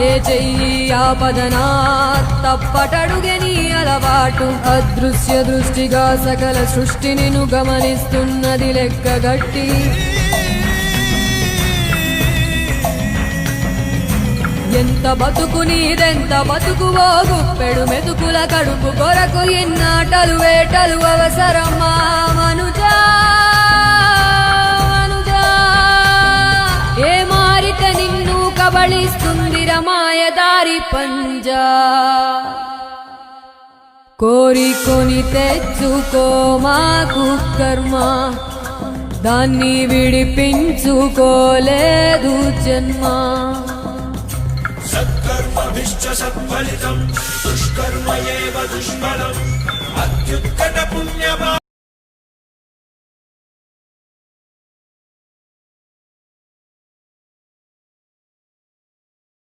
ఏ చెయ్యి ఆపదనా తప్పటడుగే నీ అలవాటు అదృశ్య దృష్టిగా సకల సృష్టిని ను గమనిస్తున్నది లెక్కగట్టి ఎంత బతుకు నీదెంత బతుకువో గుప్పెడు మెతుకుల కడుపు కొరకు ఎన్నాటలు వేటలు అవసరమా మనుజా మనుజా ఏ మారిత నిన్ను కబళిస్తుంది రమాయదారి పంజా కోరికొని తెచ్చుకో మాకు కర్మ దాన్ని విడిపించుకోలేదు జన్మ సత్కర్మభిశ్చ సత్ఫలితం దుష్కర్మ ఏవ దుష్ఫలం అత్యుత్కట పుణ్యభా